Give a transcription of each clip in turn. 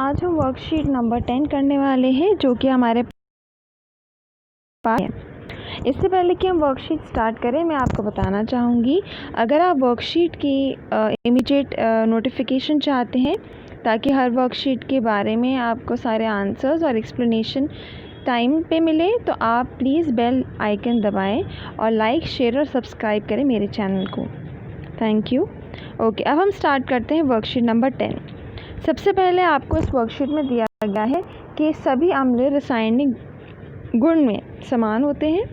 आज हम worksheet number 10 करने वाले हैं जो कि हमारे पास है। इससे पहले कि हम वर्कशीट स्टार्ट करें, मैं आपको बताना चाहूँगी, अगर आप वर्कशीट की इमीडिएट नोटिफिकेशन चाहते हैं ताकि हर वर्कशीट के बारे में आपको सारे आंसर्स और एक्सप्लेनेशन टाइम पे मिले, तो आप प्लीज़ बेल आइकन दबाएं और लाइक, शेयर और सब्सक्राइब करें मेरे चैनल को। Thank you. ओके, अब हम स्टार्ट करते हैं वर्कशीट नंबर 10। सबसे पहले आपको इस वर्कशीट में दिया गया है कि सभी अम्ल रासायनिक गुण में समान होते हैं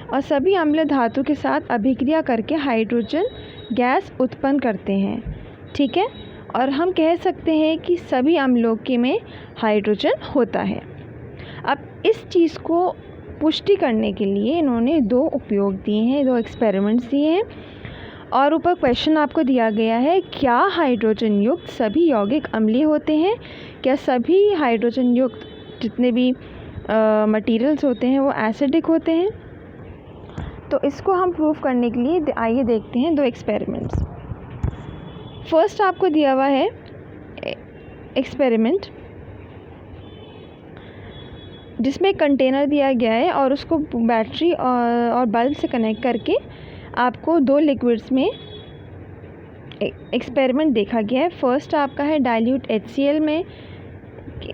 और सभी अम्ल धातु के साथ अभिक्रिया करके हाइड्रोजन गैस उत्पन्न करते हैं। ठीक है, और हम कह सकते हैं कि सभी अम्लों के में हाइड्रोजन होता है। अब इस चीज़ को पुष्टि करने के लिए इन्होंने दो उपयोग दिए हैं, दो एक्सपेरिमेंट्स दिए हैं और ऊपर क्वेश्चन आपको दिया गया है, क्या हाइड्रोजन युक्त सभी यौगिक अम्लीय होते हैं? क्या सभी हाइड्रोजन युक्त जितने भी मटेरियल्स होते हैं वो एसिडिक होते हैं? तो इसको हम प्रूव करने के लिए आइए देखते हैं दो एक्सपेरिमेंट्स। फर्स्ट आपको दिया हुआ है एक्सपेरिमेंट जिसमें एक कंटेनर दिया गया है और उसको बैटरी और बल्ब से कनेक्ट करके आपको दो लिक्विड्स में एक्सपेरिमेंट देखा गया है। फर्स्ट आपका है डाइल्यूट HCl में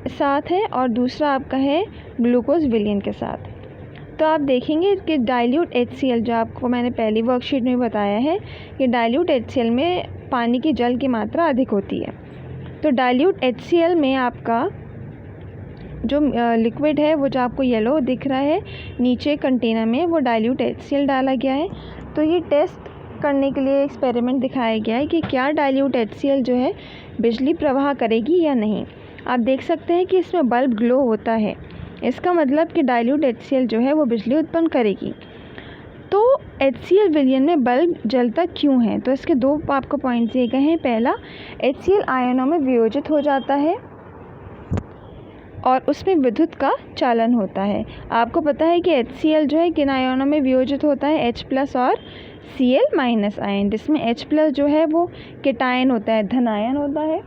साथ है और दूसरा आपका है ग्लूकोज विलयन के साथ। तो आप देखेंगे कि डाइल्यूट HCl, जो आपको मैंने पहली वर्कशीट में बताया है कि डाइल्यूट HCl में पानी की जल की मात्रा अधिक होती है। तो डाइल्यूट HCl में आपका जो लिक्विड है वो जो आपको येलो दिख रहा है नीचे कंटेनर में, वो डाइल्यूट HCl डाला गया है। तो ये टेस्ट करने के लिए एक्सपेरिमेंट दिखाया गया है कि क्या डाइल्यूट HCl जो है बिजली प्रवाह करेगी या नहीं। आप देख सकते हैं कि इसमें बल्ब ग्लो होता है, इसका मतलब कि डाइल्यूट HCl जो है वो बिजली उत्पन्न करेगी। तो HCl विलयन में बल्ब जलता क्यों है? तो इसके दो आपको पॉइंट्स दिए गए हैं। पहला, HCl आयनों में वियोजित हो जाता है और उसमें विद्युत का चालन होता है। आपको पता है कि HCl जो है किन आयनों में वियोजित होता है? H+ और Cl- आयन, जिसमें H+ जो है वो केटायन होता है, धनायन होता है,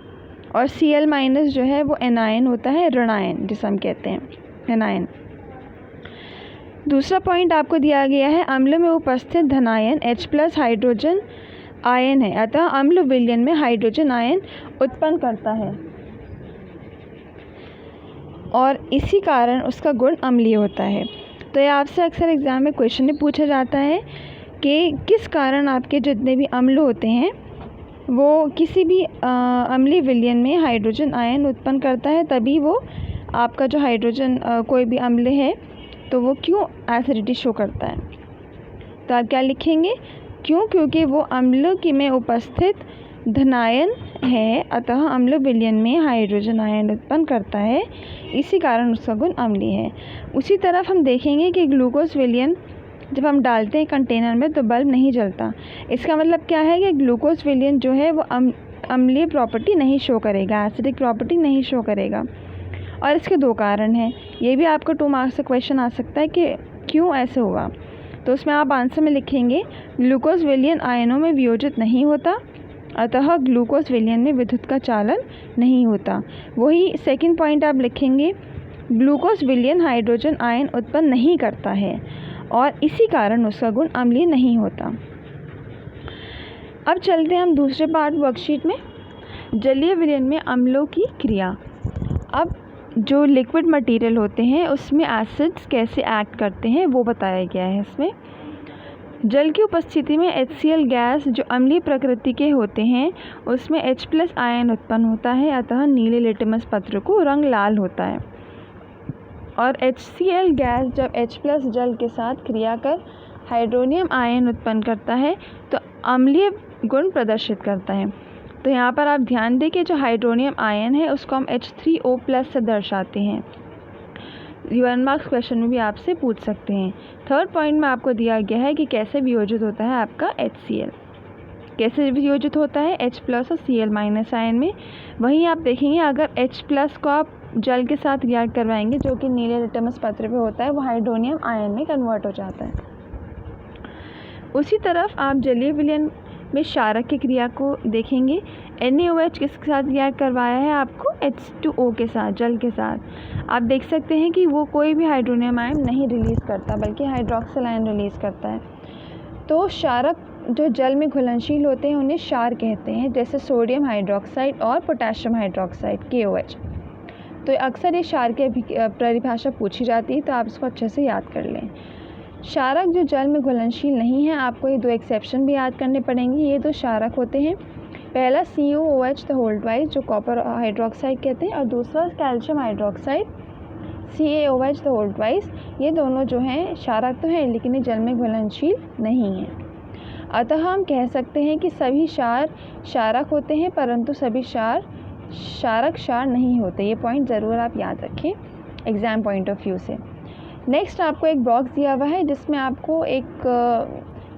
और Cl- जो है वो एनायन होता है, ऋणायन जिसे हम कहते हैं, एनायन। दूसरा पॉइंट आपको दिया गया है, अम्ल में उपस्थित धनायन H+ हाइड्रोजन आयन है, अतः अम्ल विलयन में हाइड्रोजन आयन उत्पन्न करता है और इसी कारण उसका गुण अम्लीय होता है। तो ये आपसे अक्सर एग्ज़ाम में क्वेश्चन में पूछा जाता है कि किस कारण आपके जितने भी अम्ल होते हैं वो किसी भी अम्लीय विलयन में हाइड्रोजन आयन उत्पन्न करता है, तभी वो आपका जो हाइड्रोजन कोई भी अम्ल है तो वो क्यों एसिडिटी शो करता है। तो आप क्या लिखेंगे? क्योंकि वो अम्ल की में उपस्थित धनायन है, अतः अम्ल विलयन में हाइड्रोजन आयन उत्पन्न करता है, इसी कारण उसका गुण अम्लीय है। उसी तरफ हम देखेंगे कि ग्लूकोज विलयन जब हम डालते हैं कंटेनर में तो बल्ब नहीं जलता। इसका मतलब क्या है कि ग्लूकोज विलयन जो है वो अम्लीय प्रॉपर्टी नहीं शो करेगा, एसिडिक प्रॉपर्टी नहीं शो करेगा। और इसके दो कारण हैं, ये भी आपको 2 मार्क्स से क्वेश्चन आ सकता है कि क्यों ऐसे हुआ। तो उसमें आप आंसर में लिखेंगे, ग्लूकोज विलयन आयनों में वियोजित नहीं होता, अतः ग्लूकोज विलयन में विद्युत का चालन नहीं होता। वही सेकंड पॉइंट आप लिखेंगे, ग्लूकोज विलयन हाइड्रोजन आयन उत्पन्न नहीं करता है और इसी कारण उसका गुण अम्लीय नहीं होता। अब चलते हैं हम दूसरे पार्ट वर्कशीट में, जलीय विलयन में अम्लों की क्रिया। अब जो लिक्विड मटेरियल होते हैं उसमें एसिड्स कैसे एक्ट करते हैं वो बताया गया है। इसमें जल की उपस्थिति में HCl गैस जो अम्लीय प्रकृति के होते हैं उसमें H+ आयन उत्पन्न होता है, अतः नीले लिटमस पत्र को रंग लाल होता है। और HCl गैस जब H+ जल के साथ क्रिया कर हाइड्रोनियम आयन उत्पन्न करता है तो अम्लीय गुण प्रदर्शित करता है। तो यहाँ पर आप ध्यान दें कि जो हाइड्रोनियम आयन है उसको हम H3O+ से दर्शाते हैं। 1 मार्क्स क्वेश्चन में भी आपसे पूछ सकते हैं। थर्ड पॉइंट में आपको दिया गया है कि कैसे वियोजित होता है आपका HCl, कैसे वियोजित होता है H+ और Cl- आयन में। वहीं आप देखेंगे अगर H+ को आप जल के साथ रिएक्ट करवाएंगे जो कि नीले लिटमस पत्र पे होता है, वो हाइड्रोनियम आयन में कन्वर्ट हो जाता है। उसी तरफ आप जलीय विलयन में क्षारक की क्रिया को देखेंगे। NaOH किसके साथ रिएक्ट करवाया है आपको? H2O के साथ, जल के साथ। आप देख सकते हैं कि वो कोई भी हाइड्रोनियम आयन नहीं रिलीज़ करता बल्कि हाइड्रोक्सिल आयन रिलीज़ करता है। तो क्षारक जो जल में घुलनशील होते हैं उन्हें क्षार कहते हैं, जैसे सोडियम हाइड्रोक्साइड और पोटेशियम हाइड्रोक्साइड KOH। तो अक्सर ये क्षार की परिभाषा पूछी जाती है, तो आप इसको अच्छे से याद कर लें। क्षारक जो जल में घुलनशील नहीं है, आपको ये 2 एक्सेप्शन भी याद करने पड़ेंगे। ये 2 क्षारक होते हैं, पहला COOH द होल ट्वाइस जो कॉपर हाइड्रोक्साइड कहते हैं, और दूसरा calcium hydroxide CaOH the whole twice. ये दोनों जो हैं क्षारक तो हैं लेकिन ये जल में घुलनशील नहीं हैं। अतः हम कह सकते हैं कि सभी क्षार क्षारक होते हैं परंतु सभी क्षार क्षारक क्षार नहीं होते। ये पॉइंट ज़रूर आप याद रखें एग्ज़ाम पॉइंट ऑफ व्यू से। नेक्स्ट आपको एक बॉक्स दिया हुआ है जिसमें आपको एक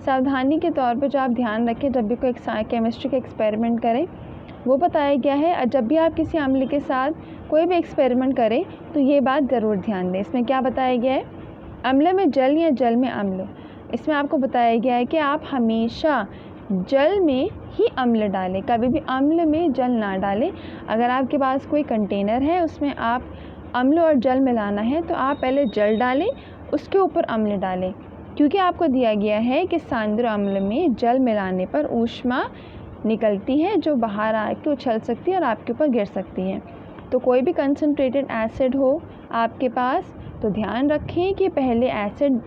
सावधानी के तौर पे जो आप ध्यान रखें जब भी कोई केमिस्ट्री का एक्सपेरिमेंट करें, वो बताया गया है। जब भी आप किसी अम्ल के साथ कोई भी एक्सपेरिमेंट करें तो ये बात ज़रूर ध्यान दें। इसमें क्या बताया गया है? अम्ल में जल या जल में अम्ल। इसमें आपको बताया गया है कि आप हमेशा जल में ही अम्ल डालें, कभी भी अम्ल में जल ना डालें। अगर आपके पास कोई कंटेनर है उसमें आप अम्ल और जल मिलाना है तो आप पहले जल डालें, उसके ऊपर अम्ल डालें, क्योंकि आपको दिया गया है कि सांद्र अम्ल में जल मिलाने पर ऊष्मा निकलती है जो बाहर आके उछल सकती है और आपके ऊपर गिर सकती है। तो कोई भी कंसनट्रेटेड एसिड हो आपके पास तो ध्यान रखें कि पहले एसिड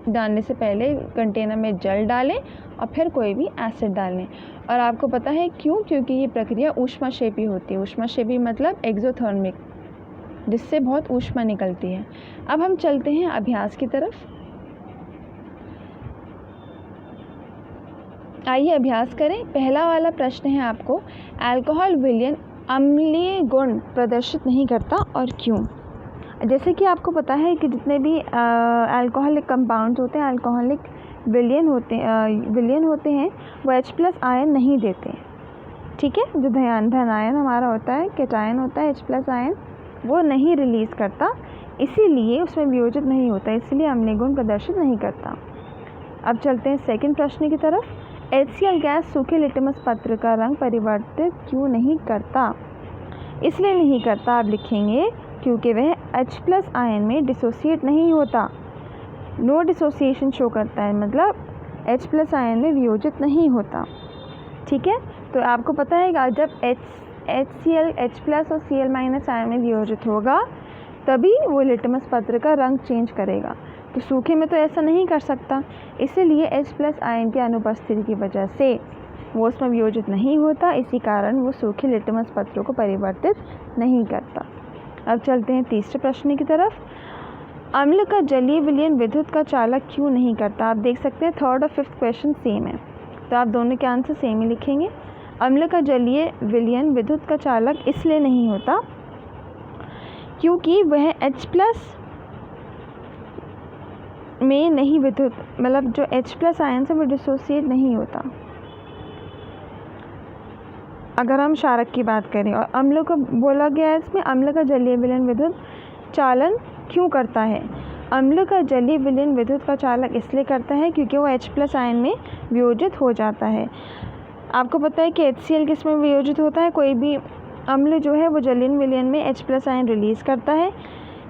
डालने से पहले कंटेनर में जल डालें और फिर कोई भी एसिड डालें। और आपको पता है क्यों? क्योंकि ये प्रक्रिया ऊष्माक्षेपी होती है। ऊष्माक्षेपी मतलब एक्सोथर्मिक, जिससे बहुत ऊष्मा निकलती है। अब हम चलते हैं अभ्यास की तरफ। आइए अभ्यास करें। पहला वाला प्रश्न है आपको, अल्कोहल विलयन अम्लीय गुण प्रदर्शित नहीं करता और क्यों? जैसे कि आपको पता है कि जितने भी अल्कोहलिक कंपाउंड्स होते हैं, अल्कोहलिक विलयन होते हैं वो H+ आयन नहीं देते। ठीक है, जो धन आयन हमारा होता है, कैटायन होता है H+ आयन, वो नहीं रिलीज़ करता, इसीलिए उसमें वियोजित नहीं होता, इसलिए अम्लीय गुण प्रदर्शित नहीं करता। अब चलते हैं सेकंड प्रश्न की तरफ। HCl गैस सूखे लिटमस पत्र का रंग परिवर्तित क्यों नहीं करता? इसलिए नहीं करता, आप लिखेंगे क्योंकि वह H+ आयन में डिसोसिएट नहीं होता। नो डिसोसिएशन शो करता है, मतलब H+ आयन में वियोजित नहीं होता। ठीक है, तो आपको पता है कि जब HCl H+ और Cl- आयन में वियोजित होगा तभी वो लिटमस पत्र का रंग चेंज करेगा। तो सूखे में तो ऐसा नहीं कर सकता, इसीलिए H+ आयन की अनुपस्थिति की वजह से वो उसमें वियोजित नहीं होता, इसी कारण वो सूखे लिटमस पत्रों को परिवर्तित नहीं करता। अब चलते हैं तीसरे प्रश्न की तरफ। अम्ल का जलीय विलयन विद्युत का चालक क्यों नहीं करता? आप देख सकते हैं थर्ड और फिफ्थ क्वेश्चन सेम है, तो आप दोनों के आंसर सेम ही लिखेंगे। अम्ल का जलीय विलयन विद्युत का चालक इसलिए नहीं होता क्योंकि वह H+ में नहीं विद्युत, मतलब जो H+ आयन से वो डिसोसिएट नहीं होता। अगर हम क्षारक की बात करें, और अम्ल को बोला गया है इसमें अम्ल का जलीय विलयन विद्युत चालन क्यों करता है? अम्ल का जलीय विलयन विद्युत का चालक इसलिए करता है क्योंकि वो H+ आयन में वियोजित हो जाता है। आपको पता है कि HCl किस में वियोजित होता है? कोई भी अम्ल जो है वो जलीय विलयन में H+ आयन रिलीज़ करता है,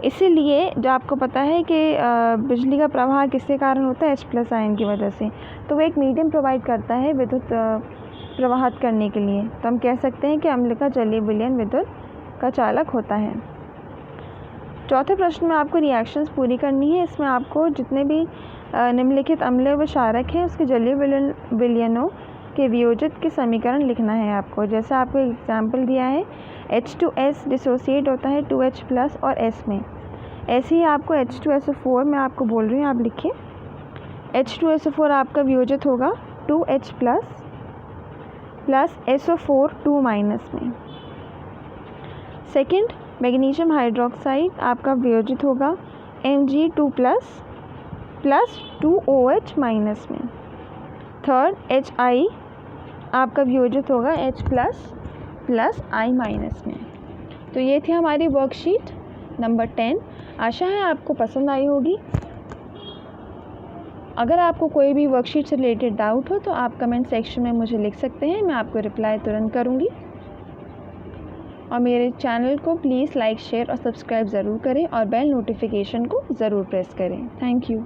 इसीलिए जो आपको पता है कि बिजली का प्रवाह किसके कारण होता है? H+ आयन की वजह से। तो वो एक मीडियम प्रोवाइड करता है विद्युत प्रवाहित करने के लिए, तो हम कह सकते हैं कि अम्ल का जलीय विलयन विद्युत का चालक होता है। चौथे प्रश्न में आपको रिएक्शंस पूरी करनी है। इसमें आपको जितने भी निम्नलिखित अम्ल व क्षारक हैं उसके जलीय विलयनों के वियोजित के समीकरण लिखना है आपको। जैसे आपको एग्जाम्पल दिया है, H2S डिसोसिएट होता है 2H+ और S में। ऐसे ही आपको H2SO4 में आपको बोल रही हूँ, आप लिखें H2SO4 आपका वियोजित होगा 2H+ प्लस SO4 2- में। सेकंड, मैग्नीशियम हाइड्रोक्साइड आपका वियोजित होगा Mg2+ प्लस 2OH- में। थर्ड, HI आपका वियोजित होगा H+ प्लस I- में। तो ये थी हमारी वर्कशीट नंबर 10। आशा है आपको पसंद आई होगी। अगर आपको कोई भी वर्कशीट से रिलेटेड डाउट हो तो आप कमेंट सेक्शन में मुझे लिख सकते हैं, मैं आपको रिप्लाई तुरंत करूँगी। और मेरे चैनल को प्लीज़ लाइक, शेयर और सब्सक्राइब ज़रूर करें और बेल नोटिफिकेशन को ज़रूर प्रेस करें। Thank you.